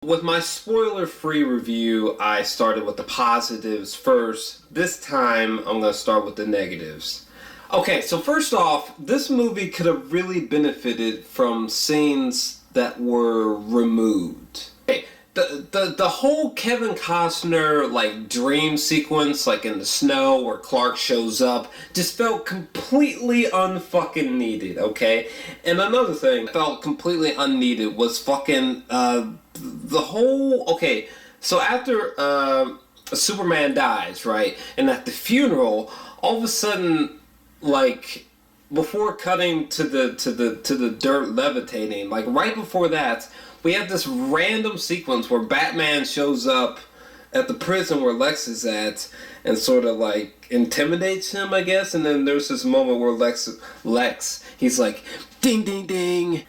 With my spoiler-free review, I started with the positives first. This time, I'm going to start with the negatives. Okay, so first off, this movie could have really benefited from scenes that were removed. Okay, the whole Kevin Costner, like, dream sequence, like in the snow where Clark shows up, just felt completely unfucking needed, okay? And another thing that felt completely unneeded was fucking, the whole... Okay, so after, Superman dies, right? And at the funeral, all of a sudden, like, before cutting to the dirt levitating, like, right before that, we have this random sequence where Batman shows up at the prison where Lex is at and sort of, like, intimidates him, I guess. And then there's this moment where Lex, he's like, ding, ding, ding.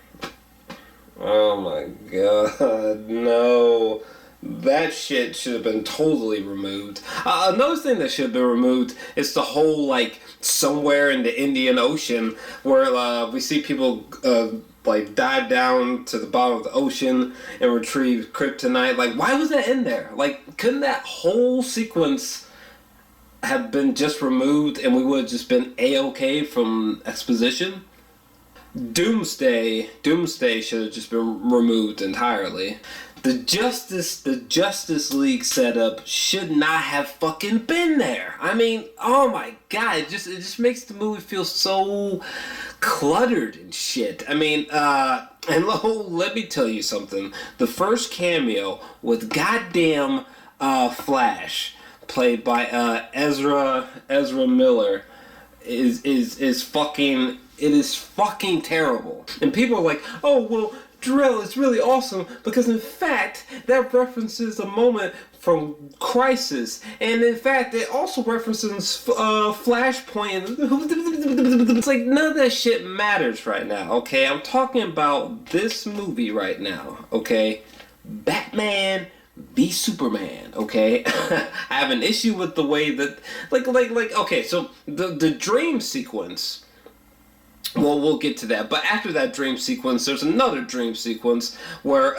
Oh my god, no. That shit should have been totally removed. Another thing that should have been removed is the whole, like, somewhere in the Indian Ocean where we see people like dive down to the bottom of the ocean and retrieve kryptonite. Like, why was that in there? Like, couldn't that whole sequence have been just removed and we would have just been A-okay from exposition? Doomsday should have just been removed entirely. The Justice League setup should not have fucking been there. I mean, oh my god, it just makes the movie feel so cluttered and shit. I mean, and let me tell you something. The first cameo with goddamn Flash, played by Ezra Miller, is fucking... It is fucking terrible. And people are like, oh, well, Jor-Els is really awesome because, in fact, that references a moment from Crisis. And, in fact, it also references Flashpoint. It's like, none of that shit matters right now, okay? I'm talking about this movie right now, okay? Batman v Superman, okay? I have an issue with the way that... Like, okay, so the dream sequence... Well, we'll get to that. But after that dream sequence, there's another dream sequence where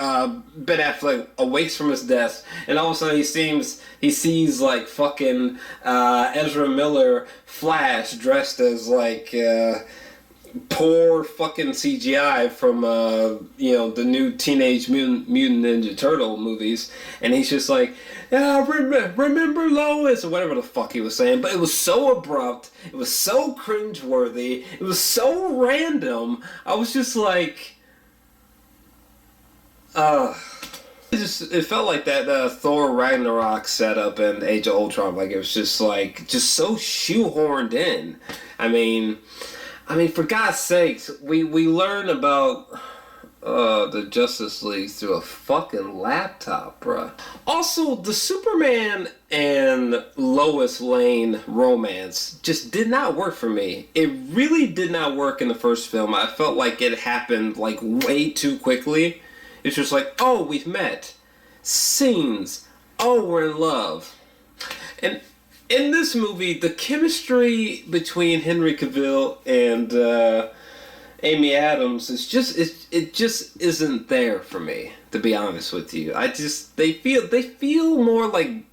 Ben Affleck awakes from his death, and all of a sudden he sees like fucking Ezra Miller Flash dressed as like poor fucking CGI from the new Teenage Mutant Ninja Turtle movies, and he's just like, remember Lois, or whatever the fuck he was saying. But it was so abrupt, it was so cringeworthy, it was so random. I was just like, it felt like that Thor Ragnarok setup in Age of Ultron. Like, it was just so shoehorned in. I mean, for God's sakes, we learn about the Justice League through a fucking laptop, bruh. Also, the Superman and Lois Lane romance just did not work for me. It really did not work in the first film. I felt like it happened, like, way too quickly. It's just like, oh, we've met. Scenes. Oh, we're in love. And in this movie, the chemistry between Henry Cavill and Amy Adams is just isn't there for me, to be honest with you. They feel more like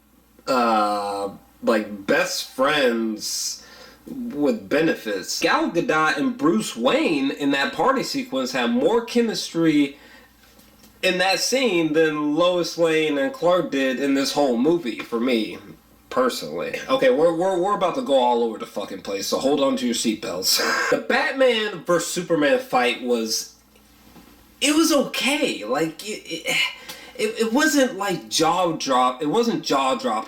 best friends with benefits. Gal Gadot and Bruce Wayne in that party sequence have more chemistry in that scene than Lois Lane and Clark did in this whole movie, for me, personally. Okay, we're about to go all over the fucking place, so hold on to your seatbelts. The Batman vs Superman fight was okay. Like, it wasn't like jaw dropping.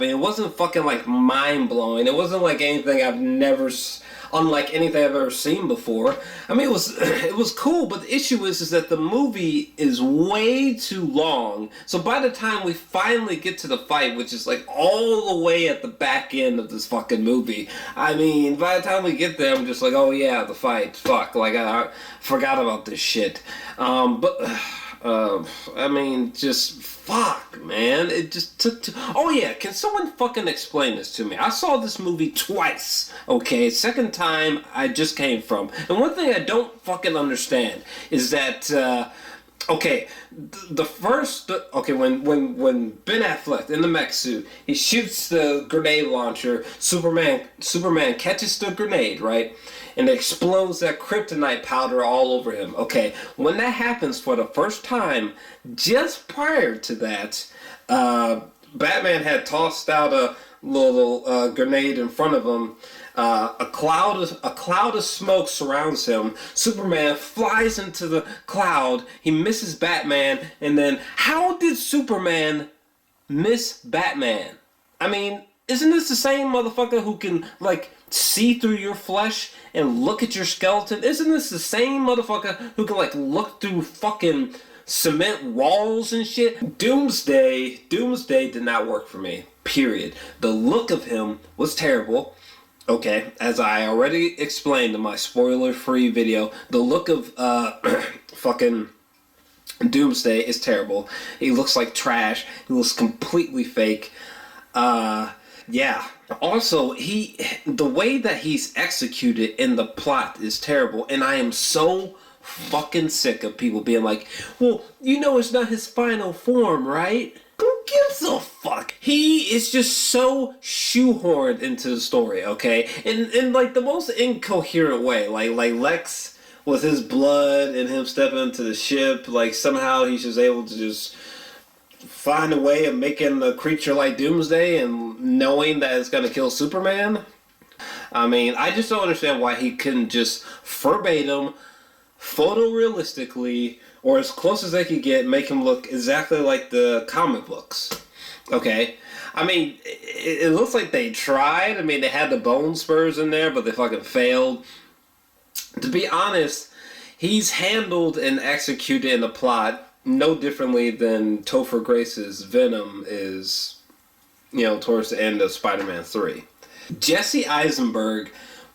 It wasn't fucking like mind blowing. It wasn't like anything unlike anything I've ever seen before. I mean, it was cool, but the issue is that the movie is way too long. So by the time we finally get to the fight, which is like all the way at the back end of this fucking movie, I mean, by the time we get there, I'm just like, oh yeah, the fight. Fuck, like I forgot about this shit. I mean, just fuck, man. It just took too... Oh yeah, can someone fucking explain this to me? I saw this movie twice, okay? Second time I just came from. And one thing I don't fucking understand is that Okay, when Ben Affleck in the mech suit, he shoots the grenade launcher. Superman catches the grenade, right, and it explodes that kryptonite powder all over him. Okay, when that happens for the first time, just prior to that, Batman had tossed out a little grenade in front of him. A cloud of smoke surrounds him. Superman flies into the cloud. He misses Batman, and then how did Superman miss Batman? I mean, isn't this the same motherfucker who can like see through your flesh and look at your skeleton? Isn't this the same motherfucker who can like look through fucking cement walls and shit? Doomsday did not work for me. Period. The look of him was terrible. Okay, as I already explained in my spoiler-free video, the look of fucking Doomsday is terrible. He looks like trash. He looks completely fake. Yeah. Also, the way that he's executed in the plot is terrible, and I am so fucking sick of people being like, well, you know it's not his final form, right? Who gives a fuck? He is just so shoehorned into the story, okay? In like the most incoherent way. Like Lex with his blood and him stepping into the ship, like somehow he's just able to just find a way of making a creature like Doomsday and knowing that it's gonna kill Superman. I mean, I just don't understand why he couldn't just verbatim, photorealistically, or as close as they could get, make him look exactly like the comic books. Okay? I mean, it looks like they tried. I mean, they had the bone spurs in there, but they fucking failed. To be honest, he's handled and executed in the plot no differently than Topher Grace's Venom is, towards the end of Spider-Man 3. Jesse Eisenberg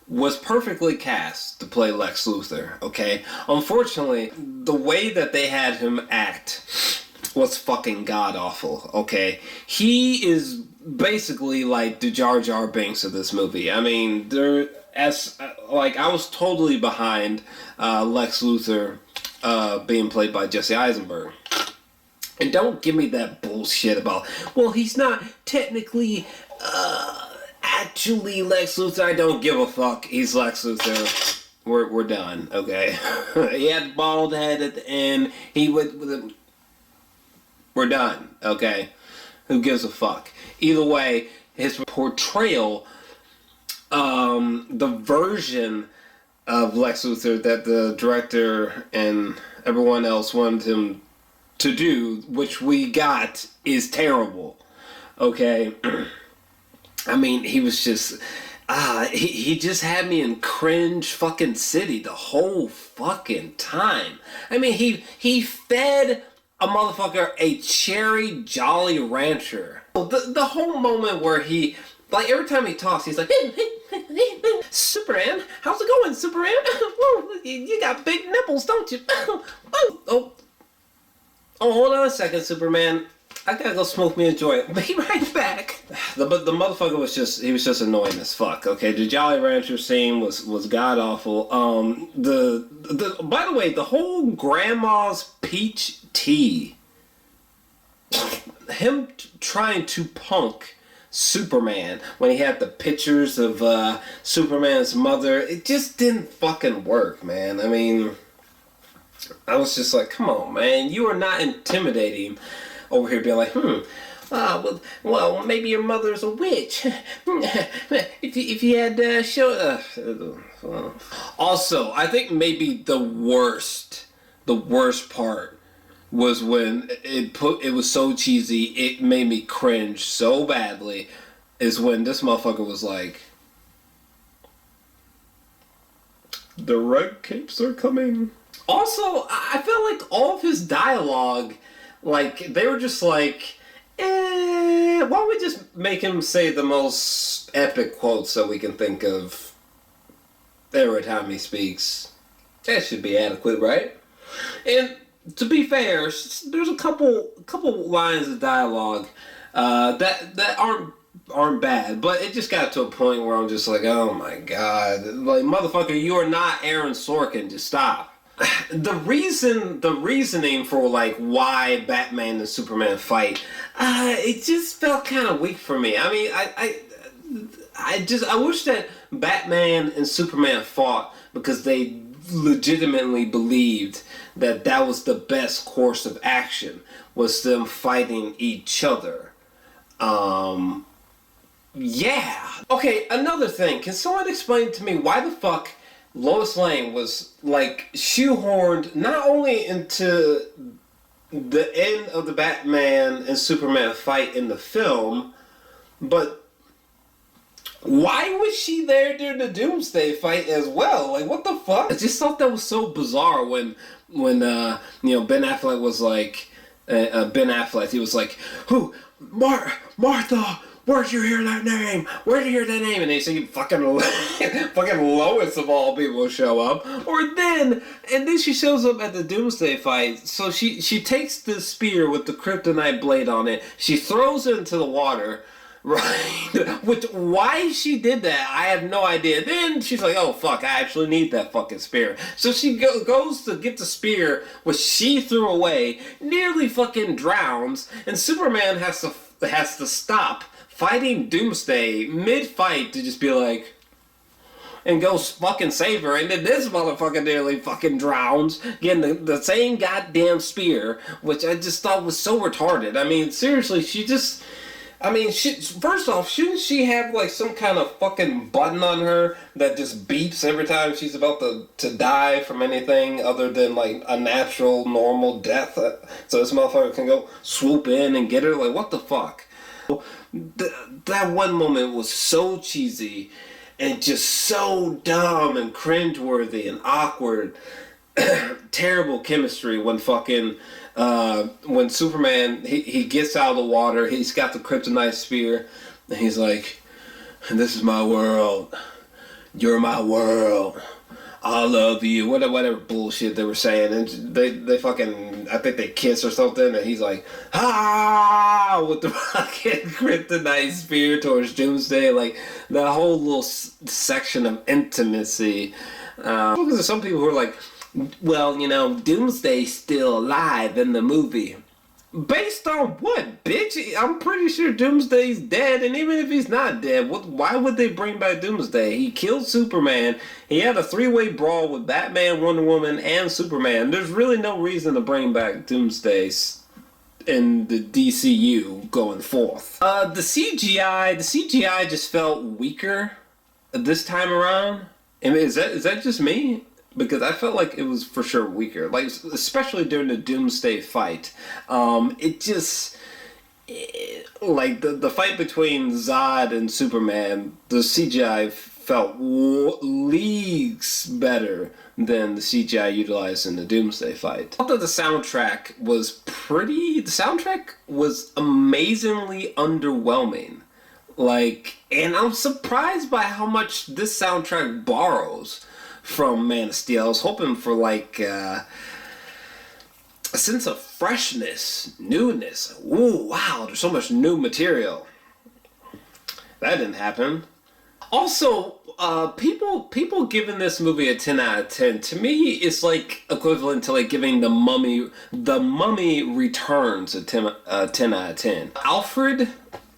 was perfectly cast to play Lex Luthor, okay? Unfortunately, the way that they had him act was fucking god-awful, okay? He is basically like the Jar Jar Binks of this movie. I mean, I was totally behind Lex Luthor being played by Jesse Eisenberg. And don't give me that bullshit about, well, he's not technically, actually Lex Luthor. I don't give a fuck. He's Lex Luthor. We're done, okay? He had the bald head at the end. We're done, okay? Who gives a fuck? Either way, his portrayal, the version of Lex Luthor that the director and everyone else wanted him to do, which we got, is terrible, okay? I mean, he was just, he just had me in cringe fucking city the whole fucking time. I mean, he fed a motherfucker a cherry Jolly Rancher. The whole moment where he, like every time he talks, he's like, Superman, how's it going, Superman? You got big nipples, don't you? Oh, hold on a second, Superman. I gotta go smoke me a joint. Be right back. The motherfucker was just annoying as fuck. Okay, the Jolly Rancher scene was god awful. By the way, the whole grandma's peach tea, him trying to punk Superman when he had the pictures of Superman's mother, it just didn't fucking work, man. I mean, I was just like, come on, man, you are not intimidating. Over here being like, well, maybe your mother's a witch. if you had show. Also, I think maybe the worst part was when it was so cheesy, it made me cringe so badly. Is when this motherfucker was like, the red capes are coming. Also, I felt like all of his dialogue, like, they were just like, why don't we just make him say the most epic quotes that we can think of every time he speaks? That should be adequate, right? And to be fair, there's a couple lines of dialogue that aren't bad, but it just got to a point where I'm just like, oh my god, like, motherfucker, you are not Aaron Sorkin, just stop. the reasoning for like why Batman and Superman fight, it just felt kind of weak for me. I mean, I wish that Batman and Superman fought because they legitimately believed that that was the best course of action, was them fighting each other. Yeah. Okay, another thing. Can someone explain to me why the fuck Lois Lane was like shoehorned not only into the end of the Batman and Superman fight in the film, but why was she there during the Doomsday fight as well? Like, what the fuck? I just thought that was so bizarre when Ben Affleck was like, Ben Affleck, he was like, who? Martha! Where'd you hear that name? Where'd you hear that name? And they say fucking Lois of all people show up. And then she shows up at the Doomsday fight. So she takes the spear with the kryptonite blade on it. She throws it into the water. Right? Why she did that, I have no idea. Then she's like, oh fuck, I actually need that fucking spear. So she goes to get the spear, which she threw away, nearly fucking drowns, and Superman has to stop fighting Doomsday mid-fight to just be like, and go fucking save her, and then this motherfucker nearly fucking drowns, getting the same goddamn spear, which I just thought was so retarded. I mean, seriously, first off, shouldn't she have like some kind of fucking button on her that just beeps every time she's about to die from anything other than like a natural, normal death? So this motherfucker can go swoop in and get her? Like, what the fuck? That one moment was so cheesy and just so dumb and cringeworthy and awkward. Terrible chemistry when fucking when Superman he gets out of the water, he's got the kryptonite spear, and he's like, this is my world, you're my world, I love you, whatever bullshit they were saying, and they fucking, I think they kiss or something, and he's like, with the fucking kryptonite spear towards Doomsday. Like, that whole little section of intimacy. Because there's some people who are like, well, Doomsday's still alive in the movie. Based on what, bitch? I'm pretty sure Doomsday's dead, and even if he's not dead, why would they bring back Doomsday? He killed Superman. He had a three-way brawl with Batman, Wonder Woman, and Superman. There's really no reason to bring back Doomsday in the DCU going forth. The CGI just felt weaker this time around. I mean, is that just me? Because I felt like it was for sure weaker, like especially during the Doomsday fight. It just like the fight between Zod and Superman, the CGI felt leagues better than the CGI utilized in the Doomsday fight. I thought the soundtrack was amazingly underwhelming. And I'm surprised by how much this soundtrack borrows from Man of Steel. I was hoping for a sense of freshness, newness. Ooh, wow, there's so much new material. That didn't happen. Also, people giving this movie a 10 out of 10, to me, it's like equivalent to like giving The Mummy Returns a 10 out of 10. Alfred,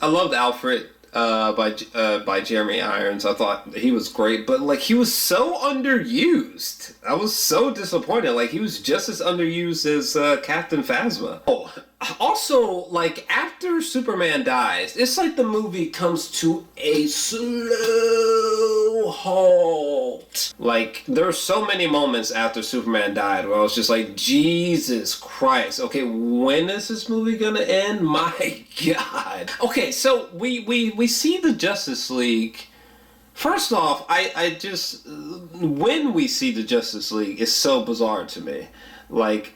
I loved Alfred. By Jeremy Irons. I thought he was great, but like he was so underused. I was so disappointed. Like he was just as underused as Captain Phasma. Oh, also, like after Superman dies, it's like the movie comes to a slow halt. Like there are so many moments after Superman died where I was just like, Jesus Christ. Okay, when is this movie gonna end? My God. Okay, so we see the Justice League. First off, I just when we see the Justice League, it's so bizarre to me. Like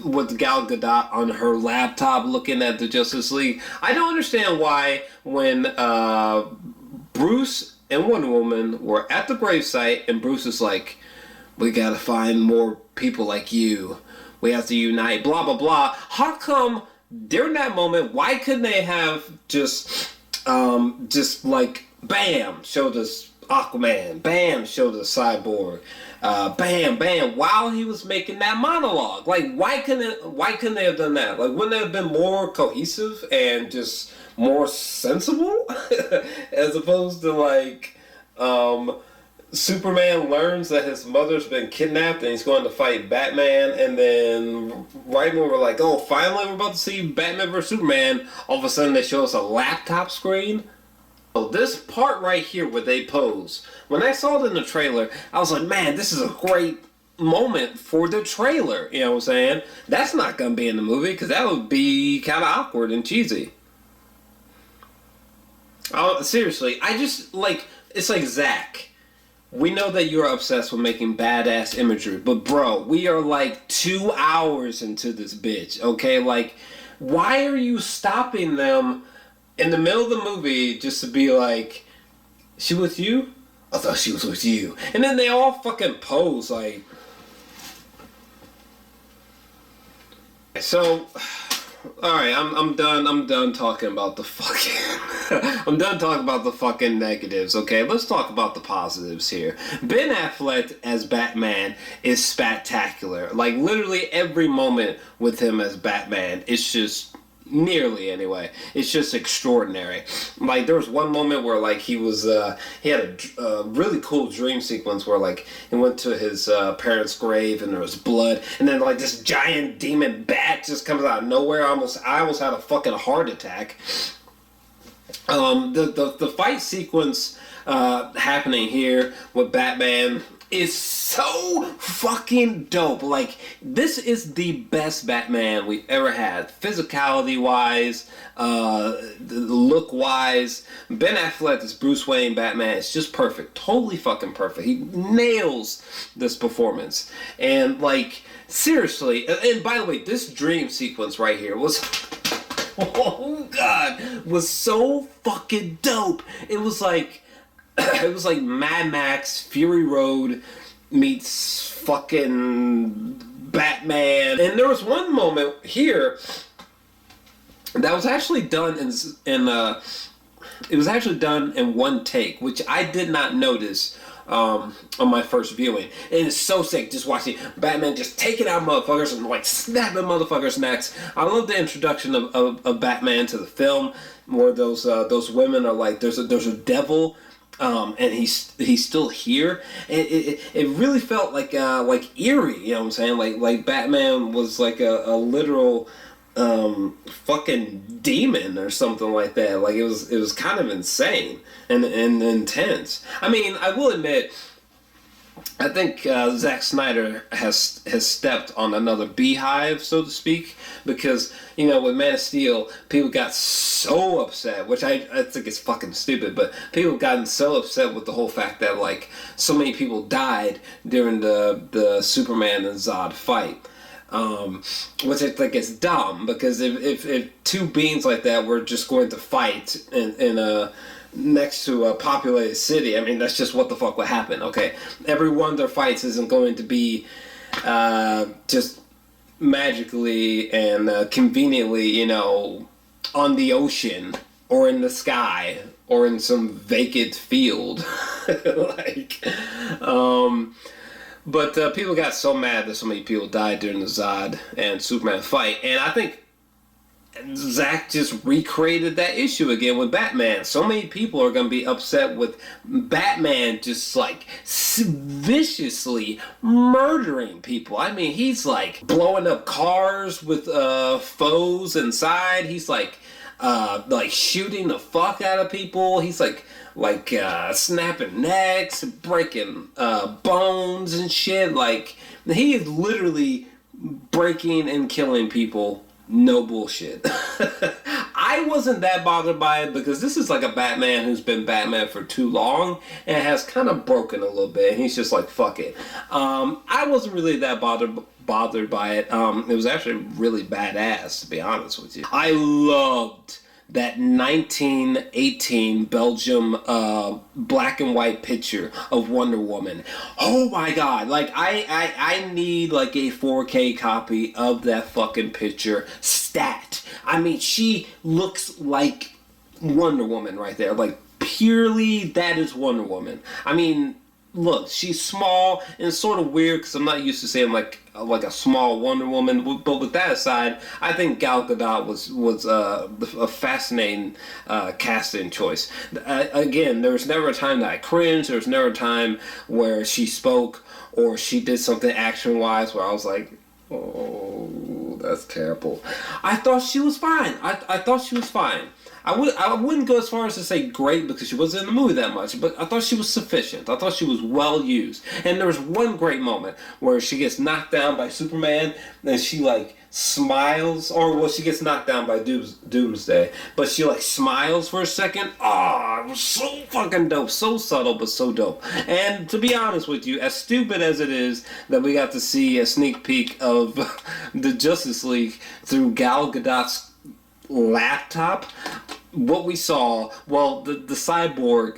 with Gal Gadot on her laptop looking at the Justice League. I don't understand why when Bruce and Wonder Woman were at the gravesite and Bruce is like, we gotta find more people like you. We have to unite, blah, blah, blah. How come during that moment, why couldn't they have just like, bam, showed us Aquaman. Bam, showed us Cyborg. Bam, while he was making that monologue. Like, why couldn't they have done that? Like, wouldn't it have been more cohesive and just more sensible? As opposed to, like, Superman learns that his mother's been kidnapped and he's going to fight Batman, and then right when we're like, oh, finally we're about to see Batman vs. Superman, all of a sudden they show us a laptop screen. So this part right here where they pose, when I saw it in the trailer, I was like, man, this is a great moment for the trailer. You know what I'm saying? That's not going to be in the movie because that would be kind of awkward and cheesy. Seriously, I just, like, it's like, Zach, we know that you're obsessed with making badass imagery, but bro, we are like 2 hours into this bitch, okay? Like, why are you stopping them in the middle of the movie just to be like, she with you? I thought she was with you. And then they all fucking pose like... So, alright, I'm done talking about the fucking... I'm done talking about the fucking negatives, okay? Let's talk about the positives here. Ben Affleck as Batman is spectacular. Like, literally every moment with him as Batman, it's just... Nearly, anyway. It's just extraordinary. Like, there was one moment where, like, he had a really cool dream sequence where, like, he went to his parents' grave and there was blood, and then, like, this giant demon bat just comes out of nowhere. I almost had a fucking heart attack. The fight sequence happening here with Batman is so fucking dope. Like, this is the best Batman we've ever had. Physicality-wise, look-wise. Ben Affleck as Bruce Wayne Batman is just perfect. Totally fucking perfect. He nails this performance. And, like, seriously, and by the way, this dream sequence right here was... oh, God. Was so fucking dope. It was like... It was like Mad Max, Fury Road meets fucking Batman. And there was one moment here that was actually done it was actually done in one take, which I did not notice on my first viewing. And it's so sick just watching Batman just taking out motherfuckers and like snapping motherfuckers' necks. I love the introduction of Batman to the film, where those women are like, there's a devil. And he's still here. It really felt like eerie, you know what I'm saying? Like Batman was like a literal fucking demon or something like that. Like it was kind of insane and intense. I mean, I will admit, I think Zack Snyder has stepped on another beehive, so to speak, because, you know, with Man of Steel, people got so upset, which I think is fucking stupid, but people gotten so upset with the whole fact that, like, so many people died during the Superman and Zod fight. Which I think is dumb, because if two beings like that were just going to fight in a... next to a populated city, I mean, that's just what the fuck would happen, okay? Every one of their fights isn't going to be just magically and conveniently, you know, on the ocean or in the sky or in some vacant field. But people got so mad that so many people died during the Zod and Superman fight, and I think Zack just recreated that issue again with Batman. So many people are going to be upset with Batman just like viciously murdering people. I mean, he's like blowing up cars with foes inside. He's like shooting the fuck out of people. He's like snapping necks, breaking bones and shit. Like, he is literally breaking and killing people. No bullshit. I wasn't that bothered by it because this is like a Batman who's been Batman for too long and has kind of broken a little bit. And he's just like, fuck it. I wasn't really that bothered by it. It was actually really badass, to be honest with you. I loved that 1918 Belgium black and white picture of Wonder Woman. Oh my god, like I need like a 4K copy of that fucking picture stat. I mean, she looks like Wonder Woman right there, like purely that is Wonder Woman. I mean, look, she's small and it's sort of weird because I'm not used to saying like a small Wonder Woman. But with that aside, I think Gal Gadot was a fascinating casting choice. Again, there was never a time that I cringed. There was never a time where she spoke or she did something action wise where I was like, oh, that's terrible. I thought she was fine. I thought she was fine. I wouldn't go as far as to say great because she wasn't in the movie that much, but I thought she was sufficient. I thought she was well used. And there was one great moment where she gets knocked down by Superman and she like smiles, or well, she gets knocked down by Doomsday, but she like smiles for a second. Oh, it was so fucking dope. So subtle, but so dope. And to be honest with you, as stupid as it is that we got to see a sneak peek of the Justice League through Gal Gadot's laptop, what we saw, well, the cyborg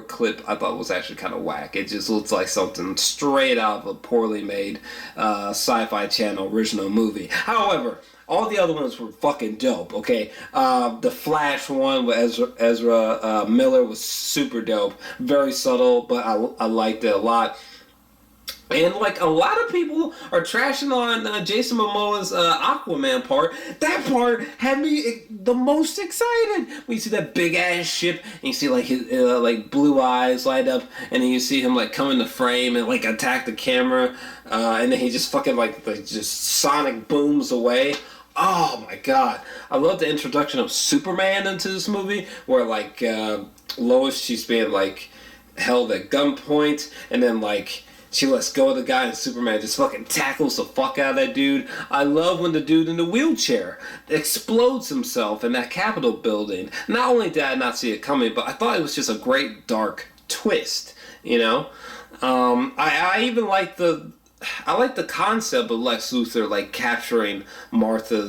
clip I thought was actually kind of whack. It just looks like something straight out of a poorly made Sci-Fi Channel original movie. However, all the other ones were fucking dope, okay? The Flash one with Ezra Miller was super dope. Very subtle, but I liked it a lot. And like a lot of people are trashing on Jason Momoa's Aquaman part. That part had me the most excited. When you see that big ass ship and you see like his like blue eyes light up, and then you see him like come in the frame and like attack the camera, and then he just fucking like just sonic booms away. Oh my god. I love the introduction of Superman into this movie where like Lois, she's being like held at gunpoint, and then like she lets go of the guy and Superman just fucking tackles the fuck out of that dude. I love when the dude in the wheelchair explodes himself in that Capitol building. Not only did I not see it coming, but I thought it was just a great dark twist, you know? I even like the concept of Lex Luthor like capturing Martha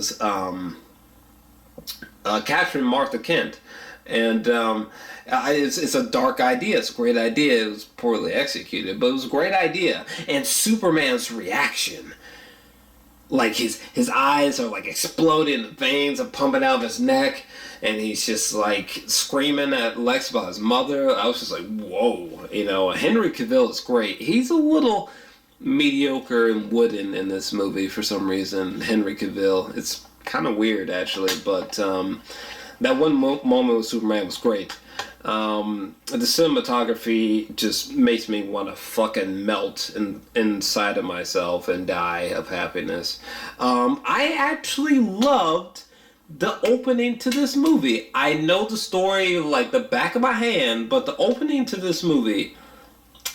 Kent. And it's a dark idea. It's a great idea. It was poorly executed, but it was a great idea. And Superman's reaction, like his eyes are like exploding, the veins are pumping out of his neck, and he's just like screaming at Lex about his mother. I was just like, whoa, you know. Henry Cavill is great. He's a little mediocre and wooden in this movie for some reason. Henry Cavill. It's kind of weird actually, but that one moment with Superman was great. The cinematography just makes me want to fucking melt inside of myself and die of happiness. I actually loved the opening to this movie. I know the story like the back of my hand, but the opening to this movie,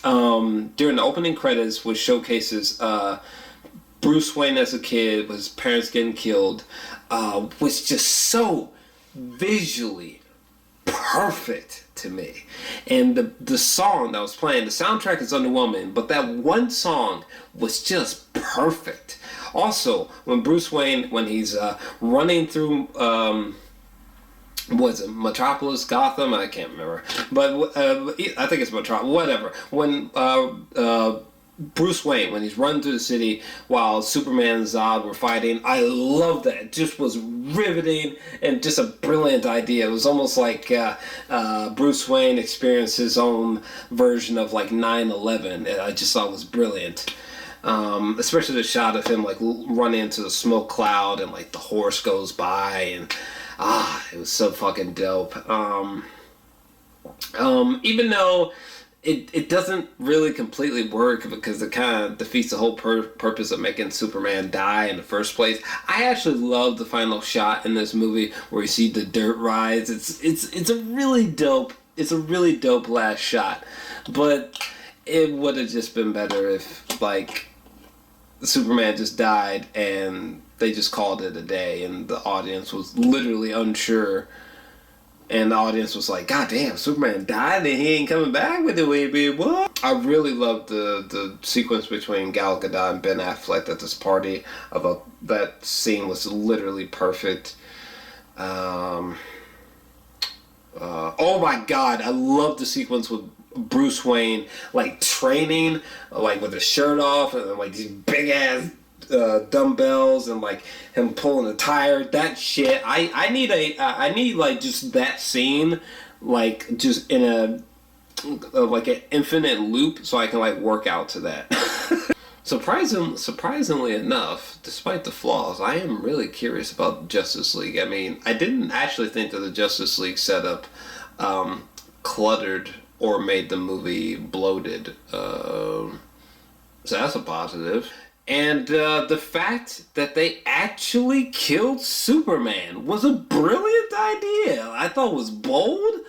during the opening credits, which showcases Bruce Wayne as a kid with his parents getting killed, was just so visually perfect to me. And the song that was playing, the soundtrack is underwhelming, but that one song was just perfect. Also, when Bruce Wayne, when he's running through what is it, Metropolis, Gotham? I can't remember, but I think it's Metropolis. Whatever. When Bruce Wayne, when he's running through the city while Superman and Zod were fighting, I love that. It just was riveting and just a brilliant idea. It was almost like Bruce Wayne experienced his own version of like 9/11. I just thought it was brilliant. Especially the shot of him like running into the smoke cloud and like the horse goes by, and it was so fucking dope. Even though it doesn't really completely work because it kind of defeats the whole purpose of making Superman die in the first place. I actually love the final shot in this movie where you see the dirt rise. It's a really dope last shot, but it would have just been better if like Superman just died and they just called it a day and the audience was literally unsure. And the audience was like, God damn, Superman died and he ain't coming back with it. What? I really loved the sequence between Gal Gadot and Ben Affleck at this party. That scene was literally perfect. Oh my God, I love the sequence with Bruce Wayne like training, like with his shirt off and like these big ass dumbbells and like him pulling a tire. That shit, I need like just that scene like just in a like an infinite loop, so I can like work out to that. Surprisingly enough, despite the flaws, I am really curious about Justice League. I mean, I didn't actually think that the Justice League setup cluttered or made the movie bloated. So that's a positive. And the fact that they actually killed Superman was a brilliant idea. I thought it was bold.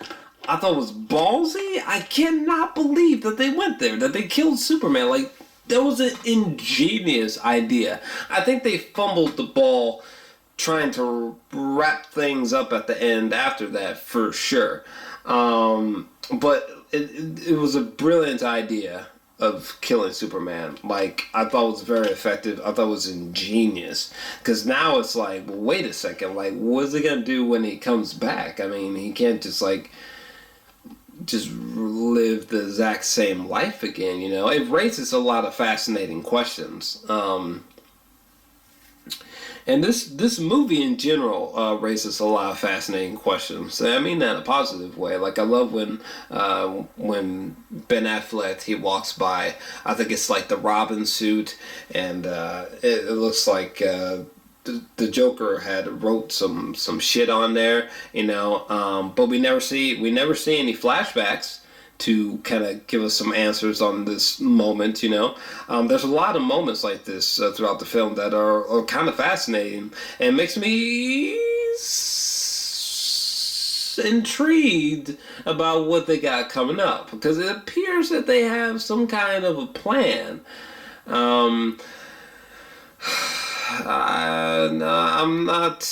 I thought it was ballsy. I cannot believe that they went there, that they killed Superman. Like, that was an ingenious idea. I think they fumbled the ball trying to wrap things up at the end after that, for sure. But it was a brilliant idea of killing Superman. Like, I thought it was very effective. I thought it was ingenious. Because now it's like, well, wait a second. Like, what's he going to do when he comes back? I mean, he can't just, like, just live the exact same life again, you know? It raises a lot of fascinating questions. And this movie in general raises a lot of fascinating questions. I mean that in a positive way. Like, I love when Ben Affleck, he walks by, I think it's like the Robin suit, and it looks like the Joker had wrote some shit on there, you know, but we never see any flashbacks to kind of give us some answers on this moment, you know. There's a lot of moments like this throughout the film that are kind of fascinating, and makes me intrigued about what they got coming up, because it appears that they have some kind of a plan. I'm not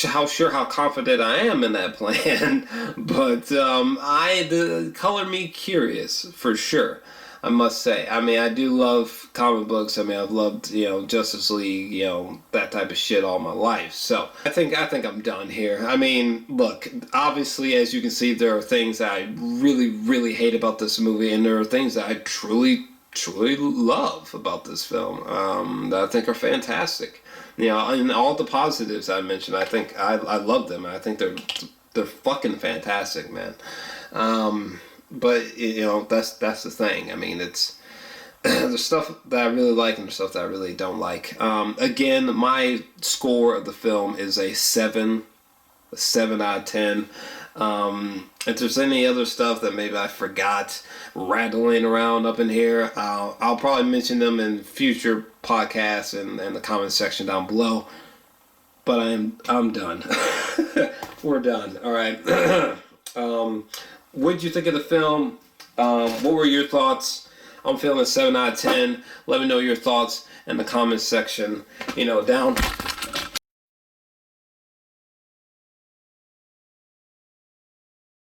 how confident I am in that plan, but the color me curious for sure. I must say. I mean, I do love comic books. I mean, I've loved, you know, Justice League, you know, that type of shit all my life. So I think I'm done here. I mean, look, obviously, as you can see, there are things that I really, really hate about this movie, and there are things that I truly love about this film that I think are fantastic. You know, and all the positives I mentioned, I think I love them. I think they're fucking fantastic, man. But you know, that's the thing. I mean, it's the stuff that I really like and the stuff that I really don't like. Again, my score of the film is a 7 out of 10. If there's any other stuff that maybe I forgot rattling around up in here, I'll probably mention them in future podcasts and the comment section down below. But I'm done. We're done. All right. What did you think of the film? What were your thoughts? I'm feeling 7 out of 10. Let me know your thoughts in the comment section, you know, down